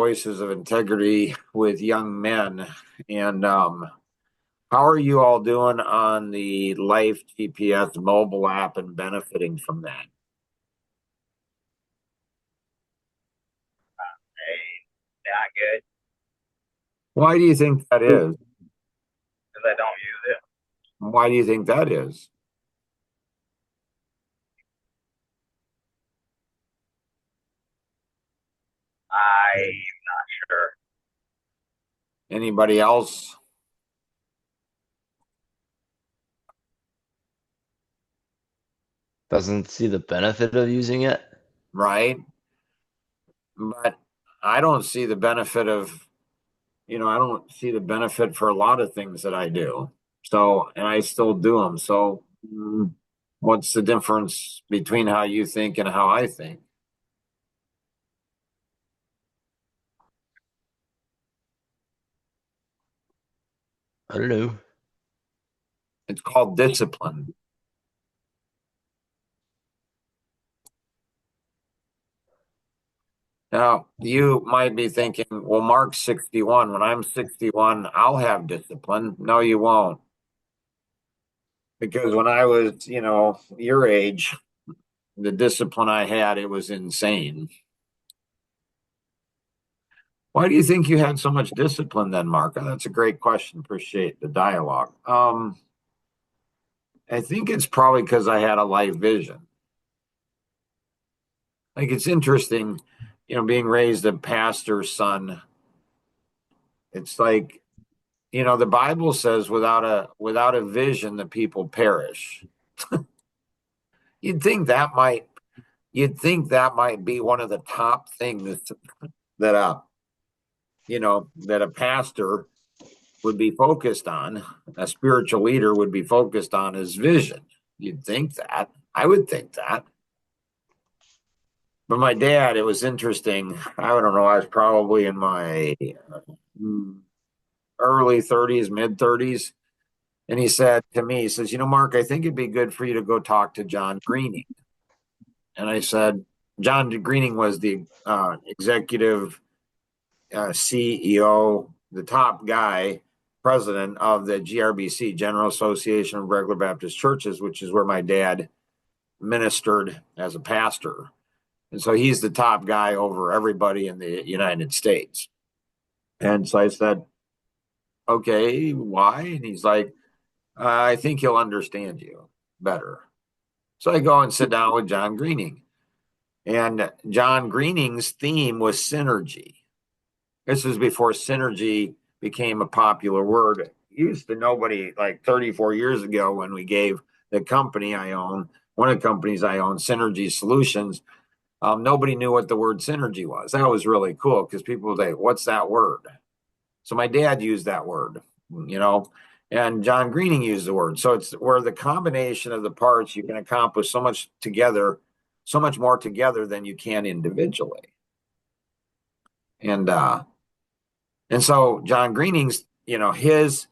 Voices of Integrity with Young Men. And how are you all doing on the Life GPS mobile app and benefiting from that? Hey, not good Why do you think that is? because I don't use it. Why do you think that is? I'm not sure. Anybody else? Doesn't see the benefit of using it. Right? But I don't see the benefit of, I don't see the benefit for a lot of things that I do. So, and I still do them. So, what's the difference between how you think and how I think? I don't know. It's called discipline. Now, you might be thinking, well, Mark's 61. When I'm 61, I'll have discipline. No, you won't. Because when I was, your age, the discipline I had, it was insane. Why do you think you had so much discipline then, Mark? Oh, that's a great question. Appreciate the dialogue. I think it's probably because I had a life vision. Like it's interesting, being raised a pastor's son. It's like, the Bible says without a vision, the people perish. You'd think that might you'd think that might be one of the top things that that a pastor would be focused on, a spiritual leader would be focused on his vision. You'd think that. I would think that. But my dad, it was interesting. I don't know, I was probably in my early 30s, mid 30s. And he said to me, he says, Mark, I think it'd be good for you to go talk to John Greening. And I said, John Greening was the executive CEO, the top guy, president of the GRBC, General Association of Regular Baptist Churches, which is where my dad ministered as a pastor. And so he's the top guy over everybody in the United States. And so I said, okay, why? And he's like, I think he'll understand you better. So I go and sit down with John Greening. And John Greening's theme was synergy. This was before synergy became a popular word. Used to nobody like 34 years ago when we gave the company I own, one of the companies I own, Synergy Solutions. Nobody knew what the word synergy was. That was really cool because people would say, what's that word? So my dad used that word, and John Greening used the word. So it's where the combination of the parts you can accomplish so much together, so much more together than you can individually. And so John Greening's, his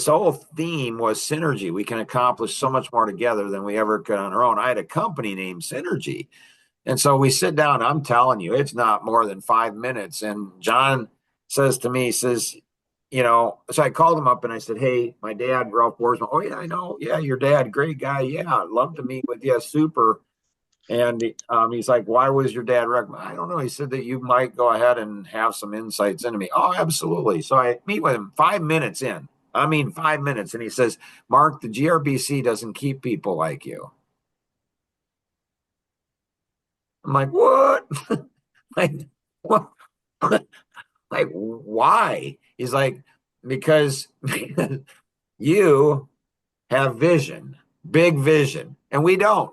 whole theme was synergy. We can accomplish so much more together than we ever could on our own. I had a company named Synergy. And so we sit down, I'm telling you, it's not more than 5 minutes. And John says to me, he says, so I called him up and I said, hey, my dad, Ralph Borsman. Oh, yeah, I know. Yeah, your dad, great guy. Yeah, I'd love to meet with you. Super. And he's like, why was your dad recommend? I don't know. He said that you might go ahead and have some insights into me. Oh, absolutely. So I meet with him 5 minutes in. I mean, 5 minutes. And he says, Mark, the GRBC doesn't keep people like you. I'm like, what? like, what? like, why? He's like, because you have vision, big vision, and we don't.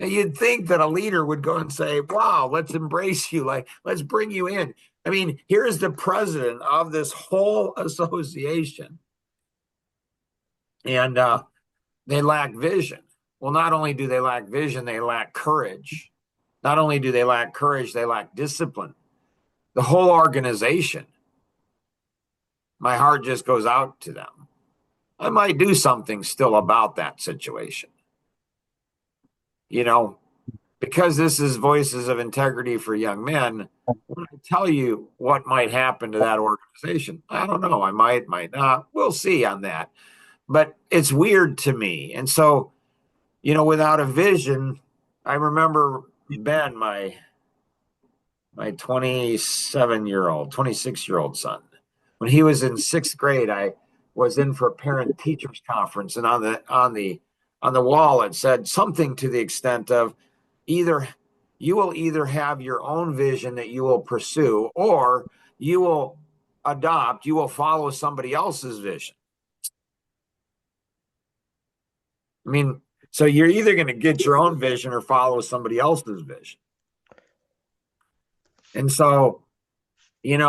And you'd think that a leader would go and say, wow, let's embrace you. Like, let's bring you in. I mean, here's the president of this whole association. And they lack vision. Well, not only do they lack vision, they lack courage. Not only do they lack courage, they lack discipline. The whole organization, my heart just goes out to them. I might do something still about that situation. Because this is Voices of Integrity for Young Men, when I tell you what might happen to that organization, I don't know. I might not. We'll see on that. But it's weird to me. And so, without a vision, I remember Ben, my 27-year-old, 26-year-old son. When he was in 6th grade, I was in for a parent teachers conference, and on the wall it said something to the extent of either you will either have your own vision that you will pursue, or you will follow somebody else's vision. I mean, so you're either going to get your own vision or follow somebody else's vision. And so, you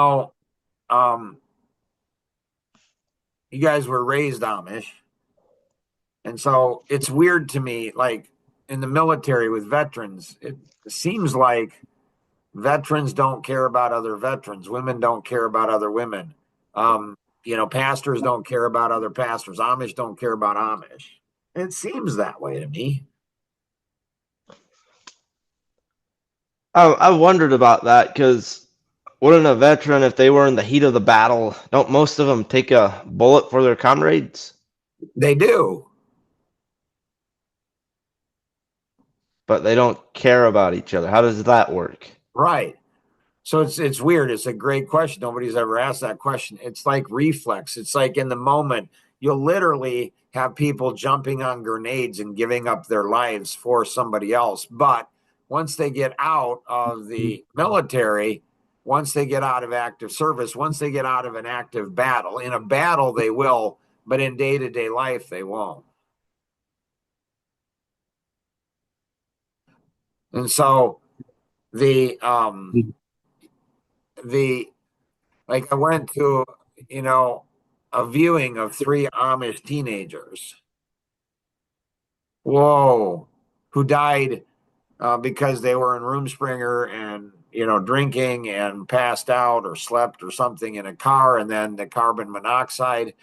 guys were raised Amish. And so it's weird to me, like in the military with veterans, it seems like veterans don't care about other veterans. Women don't care about other women. Pastors don't care about other pastors. Amish don't care about Amish. It seems that way to me. I wondered about that because wouldn't a veteran, if they were in the heat of the battle, don't most of them take a bullet for their comrades? They do. But they don't care about each other. How does that work? Right. So it's weird. It's a great question. Nobody's ever asked that question. It's like reflex. It's like in the moment, you'll literally have people jumping on grenades and giving up their lives for somebody else. But once they get out of the military, once they get out of active service, once they get out of an active battle, in a battle they will, but in day-to-day life they won't. And so like I went to, a viewing of 3 Amish teenagers. Whoa, who died because they were in Roomspringer and, drinking and passed out or slept or something in a car, and then the carbon monoxide.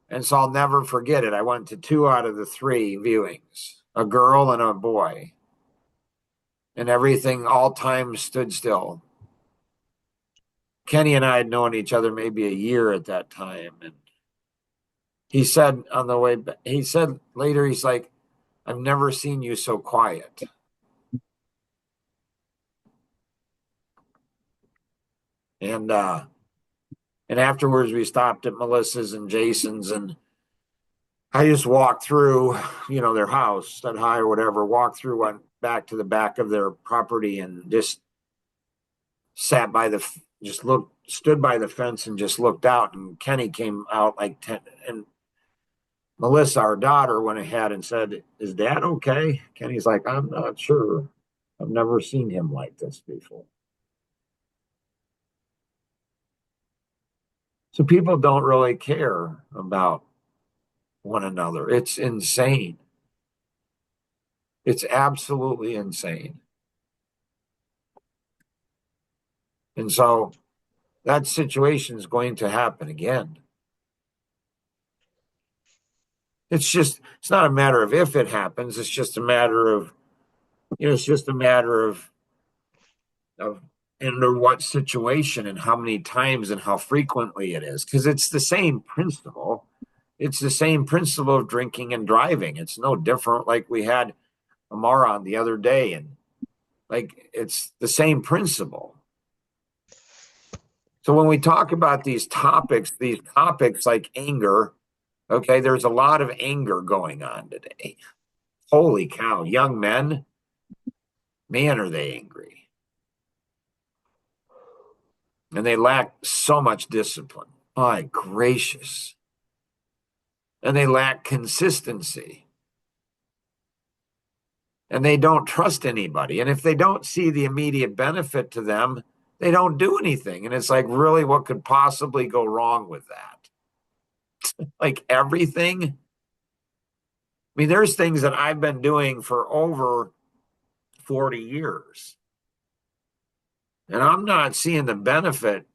And so I'll never forget it. I went to 2 out of the 3 viewings, a girl and a boy. And everything, all time stood still. Kenny and I had known each other maybe a year at that time. And he said on the way back, he said later, he's like, I've never seen you so quiet. And afterwards we stopped at Melissa's and Jason's, and I just walked through, their house, said hi or whatever, walked through, went back to the back of their property and just stood by the fence and just looked out. And Kenny came out like 10, and Melissa, our daughter, went ahead and said, is Dad okay? Kenny's like, I'm not sure. I've never seen him like this before. So people don't really care about one another. It's insane. It's absolutely insane. And so that situation is going to happen again. It's not a matter of if it happens. It's just a matter of, under what situation and how many times and how frequently it is. Because it's the same principle. It's the same principle of drinking and driving. It's no different. Like we had Amara on the other day, and like it's the same principle. So when we talk about these topics like anger, okay, there's a lot of anger going on today. Holy cow, young men, man, are they angry. And they lack so much discipline. My gracious. And they lack consistency. And they don't trust anybody. And if they don't see the immediate benefit to them, they don't do anything. And it's like, really, what could possibly go wrong with that? Like everything. I mean, there's things that I've been doing for over 40 years. And I'm not seeing the benefit.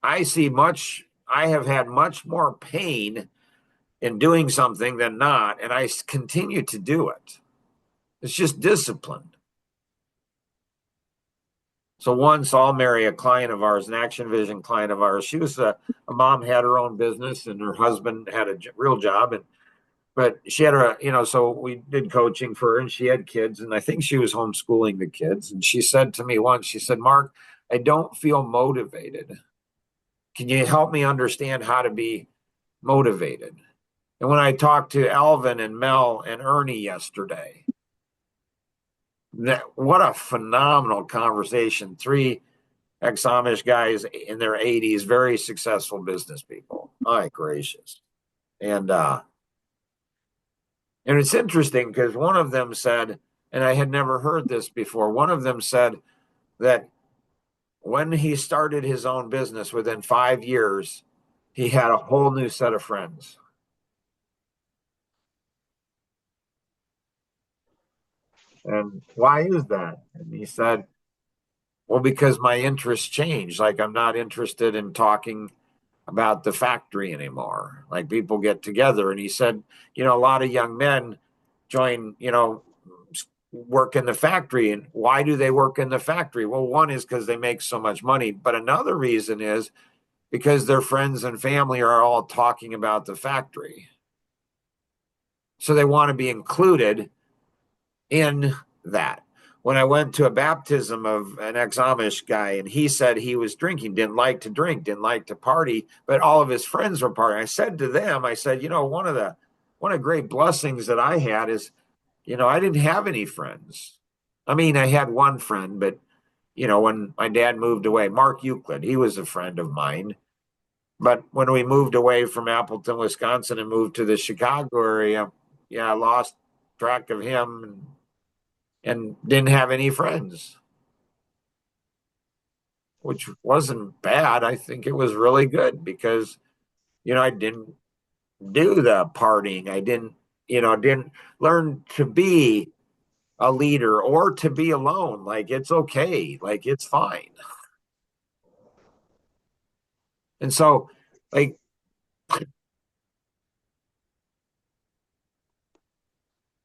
I have had much more pain in doing something than not. And I continue to do it. It's just discipline. So once I'll marry a client of ours, an Action Vision client of ours. She was a mom, had her own business, and her husband had a real job, but she had so we did coaching for her, and she had kids, and I think she was homeschooling the kids. And she said to me once, she said, "Mark, I don't feel motivated. Can you help me understand how to be motivated?" And when I talked to Alvin and Mel and Ernie yesterday, what a phenomenal conversation. Three ex-Amish guys in their 80s, very successful business people. My gracious. And it's interesting because one of them said, and I had never heard this before, one of them said that when he started his own business within 5 years, he had a whole new set of friends. And why is that? And he said, well, because my interests changed. Like, I'm not interested in talking about the factory anymore. Like, people get together. And he said, a lot of young men join, work in the factory. And why do they work in the factory? Well, one is because they make so much money. But another reason is because their friends and family are all talking about the factory. So they want to be included in that. When I went to a baptism of an ex-Amish guy, and he said he was drinking, didn't like to drink, didn't like to party, but all of his friends were partying. I said to them, I said, one of the great blessings that I had is, I didn't have any friends. I mean, I had one friend, but when my dad moved away, Mark Euclid, he was a friend of mine. But when we moved away from Appleton, Wisconsin, and moved to the Chicago area, I lost track of him and didn't have any friends, which wasn't bad. I think it was really good because, I didn't do the partying. I didn't learn to be a leader or to be alone. Like, it's okay. Like, it's fine. And so, like,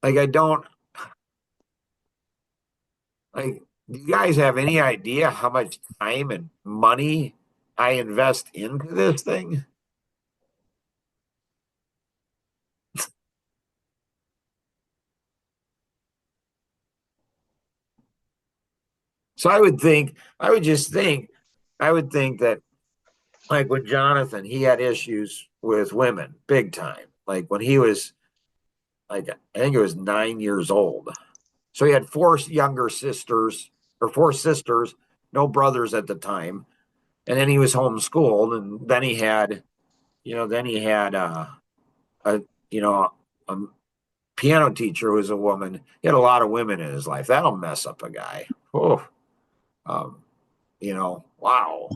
I don't, like, do you guys have any idea how much time and money I invest into this thing? So I would think that, like, with Jonathan, he had issues with women big time. Like, when he was, like, I think it was 9 years old. So he had four sisters, no brothers at the time. And then he was homeschooled. And then he had, a, a piano teacher who was a woman. He had a lot of women in his life. That'll mess up a guy. Oh, wow.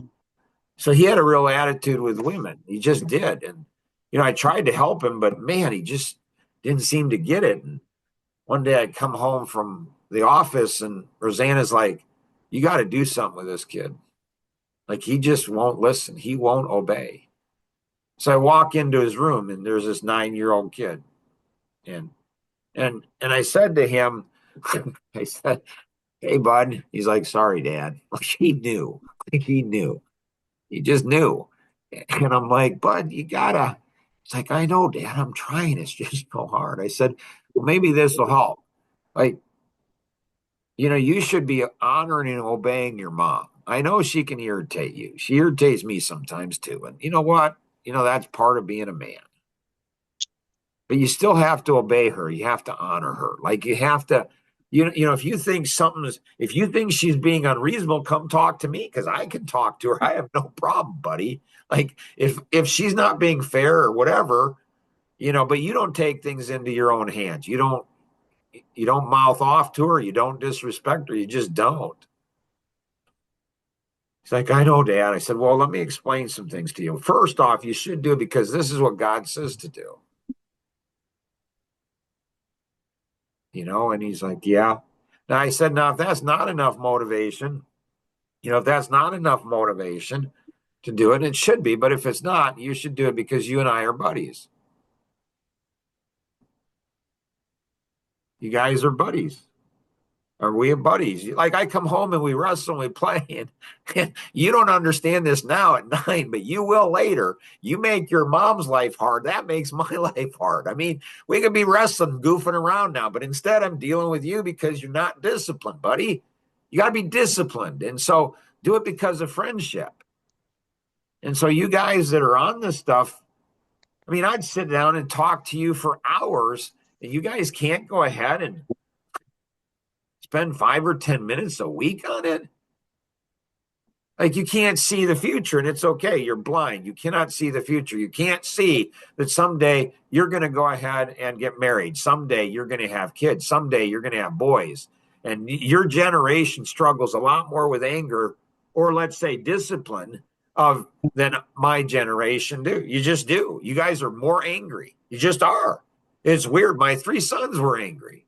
So he had a real attitude with women. He just did. And, I tried to help him, but man, he just didn't seem to get it. And one day I come home from the office and Rosanna's like, you got to do something with this kid. Like, he just won't listen. He won't obey. So I walk into his room and there's this 9-year-old kid. And I said to him, I said, hey, bud. He's like, sorry, Dad. Like, he knew. He knew. He just knew. And I'm like, bud, you gotta. It's like, I know, Dad, I'm trying. It's just so hard. I said, well, maybe this will help. Like, you should be honoring and obeying your mom. I know she can irritate you. She irritates me sometimes too. And you know what? That's part of being a man. But you still have to obey her. You have to honor her. Like, you have to, if you think if you think she's being unreasonable, come talk to me because I can talk to her. I have no problem, buddy. Like, if she's not being fair or whatever, but you don't take things into your own hands. You don't mouth off to her. You don't disrespect her. You just don't. He's like, I know, Dad. I said, well, let me explain some things to you. First off, you should do it because this is what God says to do. And he's like, yeah. Now I said, now if that's not enough motivation, if that's not enough motivation to do it, it should be. But if it's not, you should do it because you and I are buddies. You guys are buddies. Are we buddies? Like I come home and we wrestle and we play, and you don't understand this now at 9, but you will later. You make your mom's life hard. That makes my life hard. I mean, we could be wrestling, goofing around now, but instead I'm dealing with you because you're not disciplined, buddy. You got to be disciplined. And so do it because of friendship. And so you guys that are on this stuff, I mean, I'd sit down and talk to you for hours, and you guys can't go ahead and spend 5 or 10 minutes a week on it. Like you can't see the future, and it's okay. You're blind. You cannot see the future. You can't see that someday you're going to go ahead and get married. Someday you're going to have kids. Someday you're going to have boys. And your generation struggles a lot more with anger, or let's say discipline, than my generation do. You just do. You guys are more angry. You just are. It's weird. My 3 sons were angry.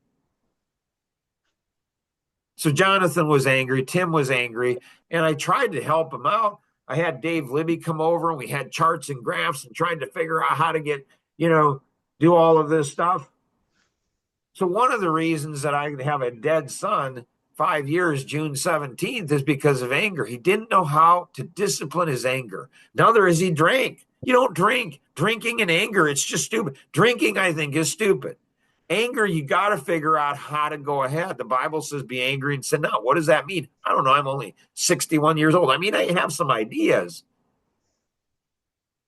So Jonathan was angry, Tim was angry, and I tried to help him out. I had Dave Libby come over, and we had charts and graphs and tried to figure out how to get, do all of this stuff. So one of the reasons that I have a dead son 5 years, June 17th, is because of anger. He didn't know how to discipline his anger. Another is he drank. You don't drink. Drinking and anger, it's just stupid. Drinking, I think, is stupid. Anger, you got to figure out how to go ahead. The Bible says be angry and sin not. What does that mean? I don't know. I'm only 61 years old. I mean, I have some ideas.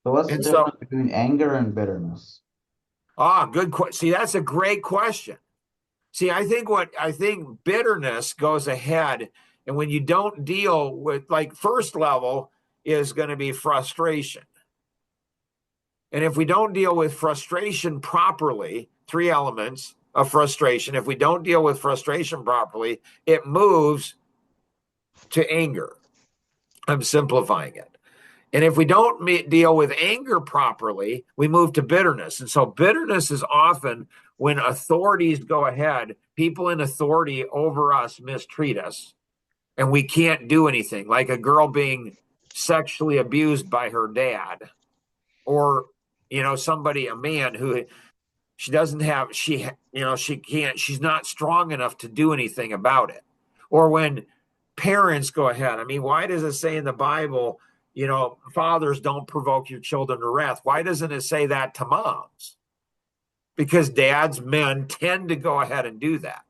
So what's the And difference so, between anger and bitterness? good question. See, that's a great question. See, I think bitterness goes ahead, and when you don't deal with, like, first level is going to be frustration. And if we don't deal with frustration properly, 3 elements of frustration, if we don't deal with frustration properly, it moves to anger. I'm simplifying it. And if we don't deal with anger properly, we move to bitterness. And so bitterness is often when authorities go ahead, people in authority over us mistreat us, and we can't do anything, like a girl being sexually abused by her dad, or, somebody, a man who she can't, she's not strong enough to do anything about it. Or when parents go ahead. I mean, why does it say in the Bible, fathers don't provoke your children to wrath? Why doesn't it say that to moms? Because dads, men tend to go ahead and do that.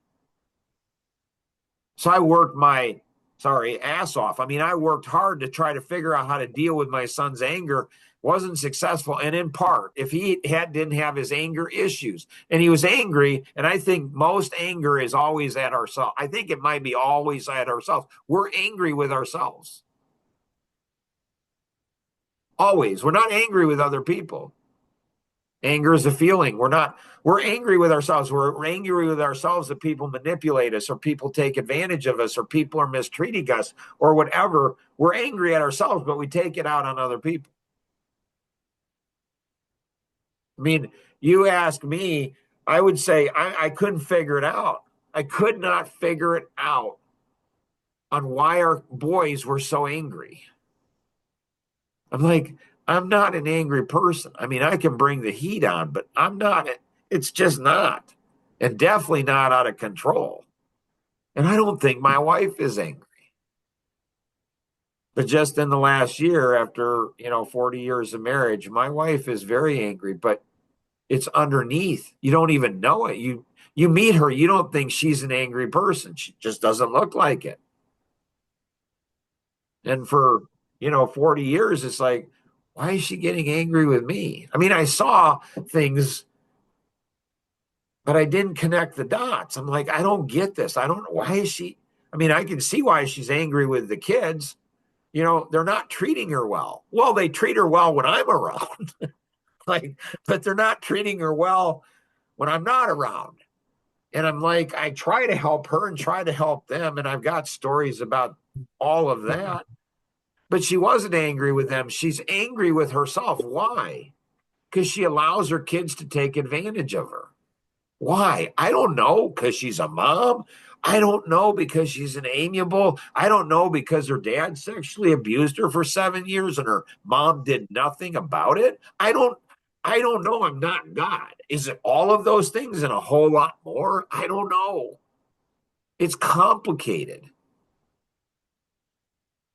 So I worked my ass off. I mean, I worked hard to try to figure out how to deal with my son's anger. Wasn't successful. And in part, if he didn't have his anger issues and he was angry, and I think most anger is always at ourselves. I think it might be always at ourselves. We're angry with ourselves. Always. We're not angry with other people. Anger is a feeling. We're angry with ourselves. We're angry with ourselves that people manipulate us, or people take advantage of us, or people are mistreating us, or whatever. We're angry at ourselves, but we take it out on other people. I mean, you ask me, I would say I couldn't figure it out. I could not figure it out on why our boys were so angry. I'm like, I'm not an angry person. I mean, I can bring the heat on, but I'm not. It's just not. And definitely not out of control. And I don't think my wife is angry. But just in the last year, after, 40 years of marriage, my wife is very angry, but it's underneath. You don't even know it. You meet her, you don't think she's an angry person. She just doesn't look like it. And for, 40 years, it's like, why is she getting angry with me? I mean, I saw things, but I didn't connect the dots. I'm like, I don't get this. I don't know. Why is she? I mean, I can see why she's angry with the kids. They're not treating her well. Well, they treat her well when I'm around. But they're not treating her well when I'm not around. And I'm like, I try to help her and try to help them. And I've got stories about all of that. But she wasn't angry with them. She's angry with herself. Why? Because she allows her kids to take advantage of her. Why? I don't know. Because she's a mom. I don't know, because she's an amiable. I don't know, because her dad sexually abused her for 7 years and her mom did nothing about it. I don't know. I'm not God. Is it all of those things and a whole lot more? I don't know. It's complicated.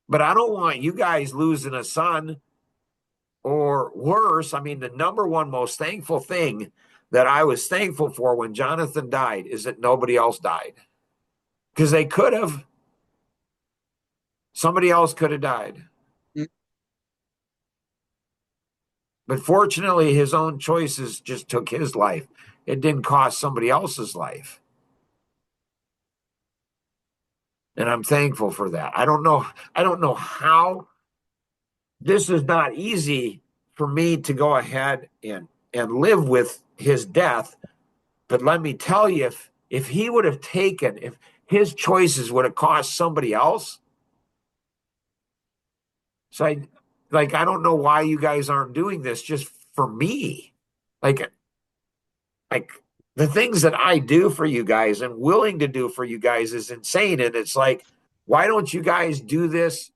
But I don't want you guys losing a son or worse. I mean, the number one most thankful thing that I was thankful for when Jonathan died is that nobody else died. Because they could have. Somebody else could have died. But fortunately, his own choices just took his life. It didn't cost somebody else's life. And I'm thankful for that. I don't know how. This is not easy for me to go ahead and live with his death. But let me tell you, if he would have taken, if his choices would have cost somebody else. So I don't know why you guys aren't doing this just for me. Like the things that I do for you guys and willing to do for you guys is insane. And it's like, why don't you guys do this,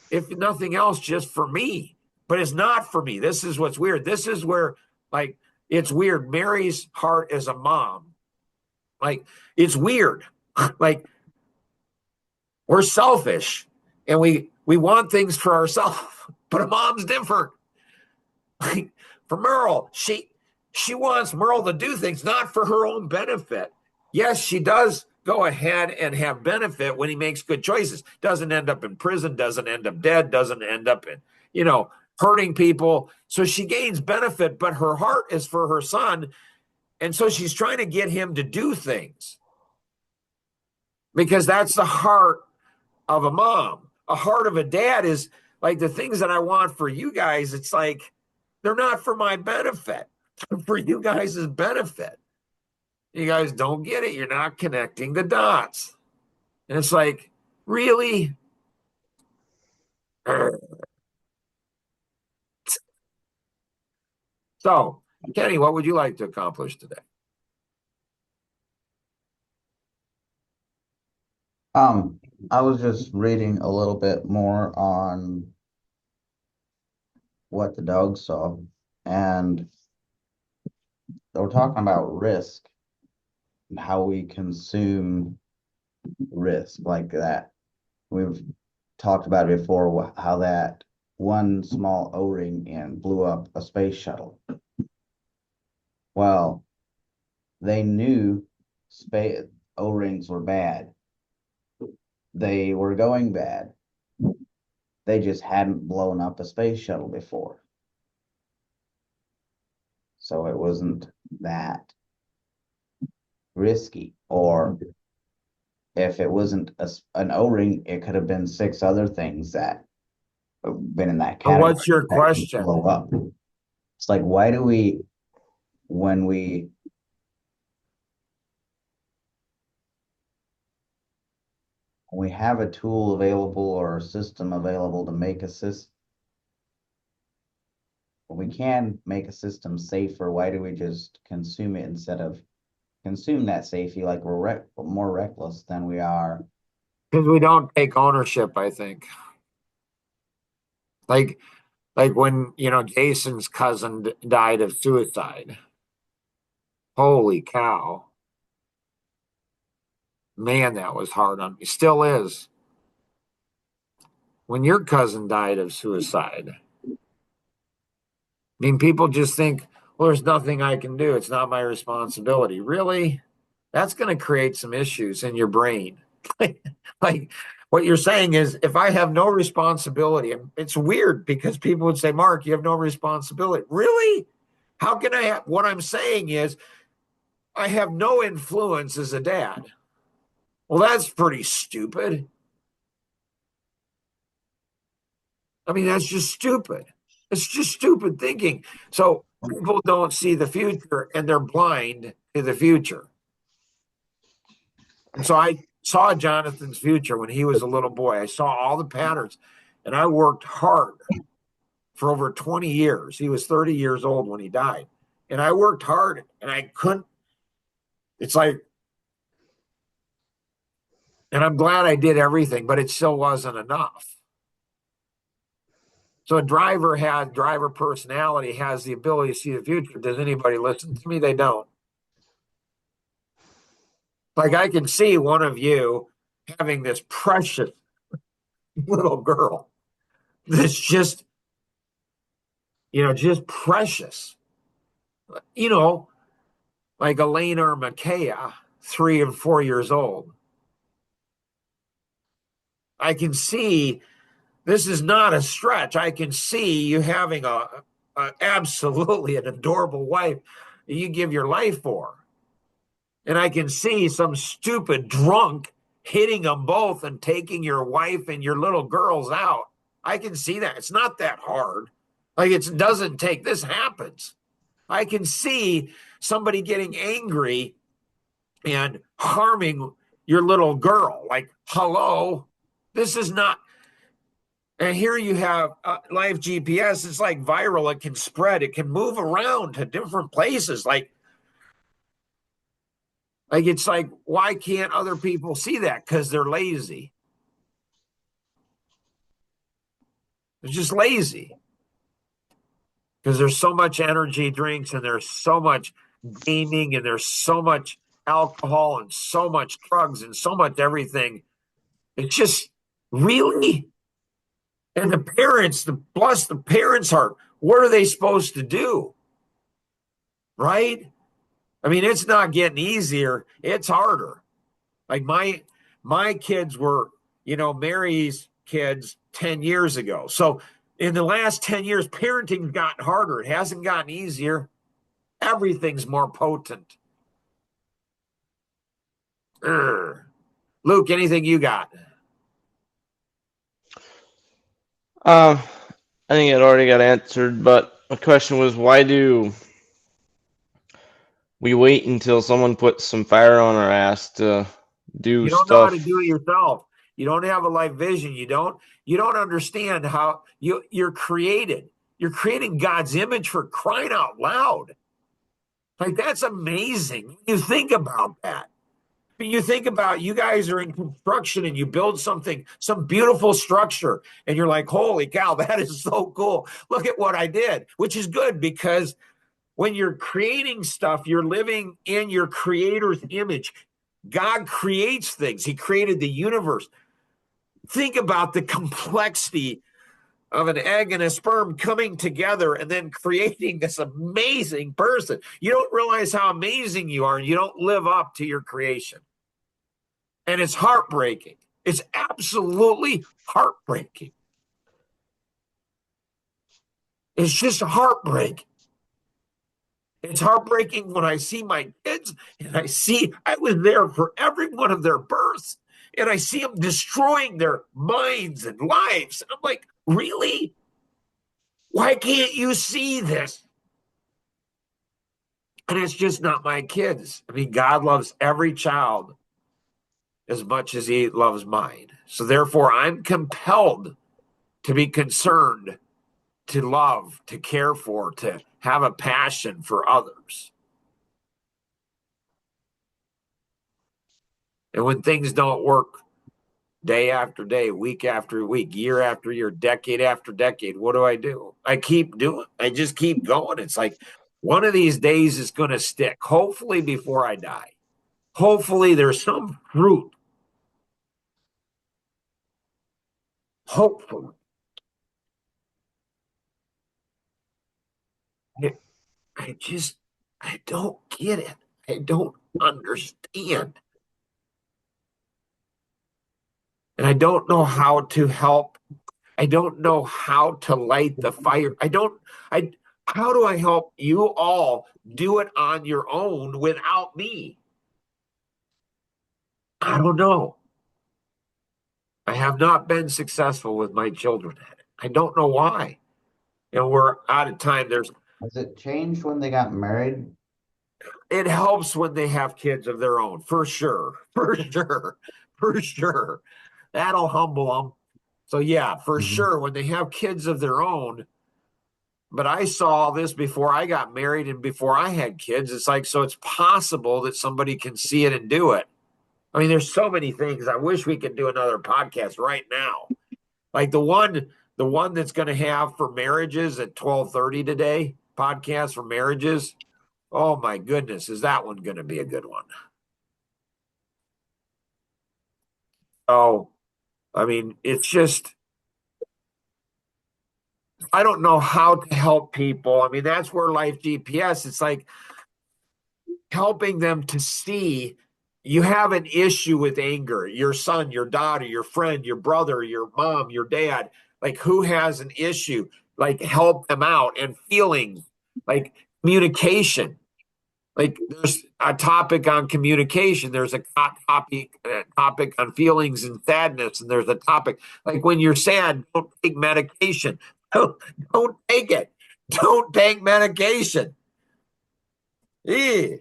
if nothing else, just for me? But it's not for me. This is what's weird. This is where, like, it's weird. Mary's heart as a mom, like, it's weird. Like, we're selfish and we want things for ourselves, but a mom's different. Like, for Merle, she wants Merle to do things not for her own benefit. Yes, she does go ahead and have benefit when he makes good choices. Doesn't end up in prison, doesn't end up dead, doesn't end up in, hurting people. So she gains benefit, but her heart is for her son. And so she's trying to get him to do things because that's the heart of a mom. A heart of a dad is like the things that I want for you guys. It's like, they're not for my benefit, for you guys' benefit. You guys don't get it. You're not connecting the dots. And it's like, really? So, Kenny, what would you like to accomplish today? I was just reading a little bit more on what the dog saw, and they were talking about risk and how we consume risk like that. We've talked about it before, how that one small O-ring and blew up a space shuttle. Well, they knew space O-rings were bad. They were going bad. They just hadn't blown up a space shuttle before. So it wasn't that risky. Or if it wasn't an O-ring, it could have been 6 other things that have been in that category. What's your question? Blow up. It's like, why do we, when we have a tool available or a system available to make a system, we can make a system safer, why do we just consume it instead of consume that safety? Like, we're more reckless than we are. Because we don't take ownership, I think. Like when, Jason's cousin died of suicide. Holy cow. Man, that was hard on me. Still is. When your cousin died of suicide, I mean, people just think, well, there's nothing I can do. It's not my responsibility. Really? That's going to create some issues in your brain. Like what you're saying is, if I have no responsibility, and it's weird because people would say, Mark, you have no responsibility. Really? How can I have? What I'm saying is, I have no influence as a dad. Well, that's pretty stupid. I mean, that's just stupid. It's just stupid thinking. So people don't see the future and they're blind to the future. And so I saw Jonathan's future when he was a little boy. I saw all the patterns and I worked hard for over 20 years. He was 30 years old when he died. And I worked hard and I couldn't. It's like, and I'm glad I did everything, but it still wasn't enough. So a driver personality, has the ability to see the future. Does anybody listen to me? They don't. Like I can see one of you having this precious little girl that's just, just precious. Like Elena or Micaiah, 3 and 4 years old. I can see this is not a stretch. I can see you having a absolutely an adorable wife that you give your life for. And I can see some stupid drunk hitting them both and taking your wife and your little girls out. I can see that. It's not that hard. Like it doesn't take, this happens. I can see somebody getting angry and harming your little girl. Like, hello, this is not. And here you have live GPS. It's like viral. It can spread. It can move around to different places. Like it's like, why can't other people see that? Because they're lazy. They're just lazy. Because there's so much energy drinks and there's so much gaming and there's so much alcohol and so much drugs and so much everything. It's just really. And the parents, plus the parents' heart, what are they supposed to do? Right? I mean, it's not getting easier. It's harder. Like my kids were, Mary's kids 10 years ago. So in the last 10 years, parenting's gotten harder. It hasn't gotten easier. Everything's more potent. Luke, anything you got? I think it already got answered, but my question was, why do we wait until someone puts some fire on our ass to do You don't know how stuff? to do it yourself. You don't have a life vision. You don't understand how you're created. You're creating God's image, for crying out loud. Like, that's amazing. You think about that. You think about, you guys are in construction and you build some beautiful structure, and you're like, holy cow, that is so cool. Look at what I did, which is good, because when you're creating stuff, you're living in your creator's image. God creates things. He created the universe. Think about the complexity of an egg and a sperm coming together and then creating this amazing person. You don't realize how amazing you are, and you don't live up to your creation. And it's heartbreaking. It's absolutely heartbreaking. It's just heartbreaking. It's heartbreaking when I see my kids and I was there for every one of their births, and I see them destroying their minds and lives. And I'm like, really? Why can't you see this? And it's just not my kids. I mean, God loves every child as much as he loves mine. So therefore, I'm compelled to be concerned, to love, to care for, to have a passion for others. And when things don't work day after day, week after week, year after year, decade after decade, what do? I keep doing. I just keep going. It's like, one of these days it's going to stick, hopefully before I die. Hopefully there's some fruit. Hopefully. I don't get it. I don't understand. And I don't know how to help. I don't know how to light the fire. How do I help you all do it on your own without me? I don't know. I have not been successful with my children. I don't know why. We're out of time. Has it changed when they got married? It helps when they have kids of their own, for sure. For sure. That'll humble them. So yeah, for sure, when they have kids of their own. But I saw this before I got married and before I had kids. It's like, so it's possible that somebody can see it and do it. I mean, there's so many things. I wish we could do another podcast right now. Like the one that's going to have for marriages at 12:30 today, podcast for marriages. Oh my goodness, is that one going to be a good one? So, I mean, it's just, I don't know how to help people. I mean, that's where Life GPS, it's like helping them to see you have an issue with anger. Your son, your daughter, your friend, your brother, your mom, your dad, like who has an issue? Like help them out, and feelings, like communication. Like there's a topic on communication. There's a topic on feelings and sadness, and there's a topic like when you're sad, don't take medication. Don't take it. Don't take medication. Eh.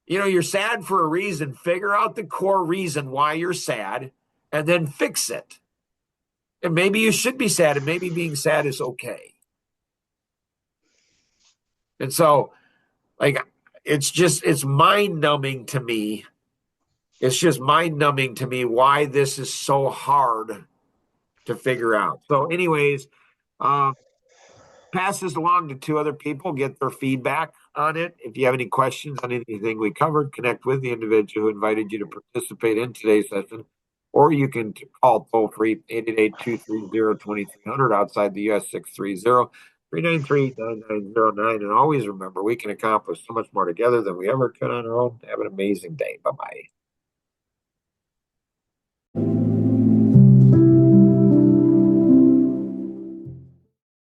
You know, you're sad for a reason. Figure out the core reason why you're sad, and then fix it. And maybe you should be sad, and maybe being sad is okay. And so, like, it's mind numbing to me. It's just mind numbing to me why this is so hard to figure out. So, anyways, pass this along to 2 other people, get their feedback on it. If you have any questions on anything we covered, connect with the individual who invited you to participate in today's session, or you can call toll free 888-230-2300 outside the US 630-393-9909. And always remember, we can accomplish so much more together than we ever could on our own. Have an amazing day. Bye-bye.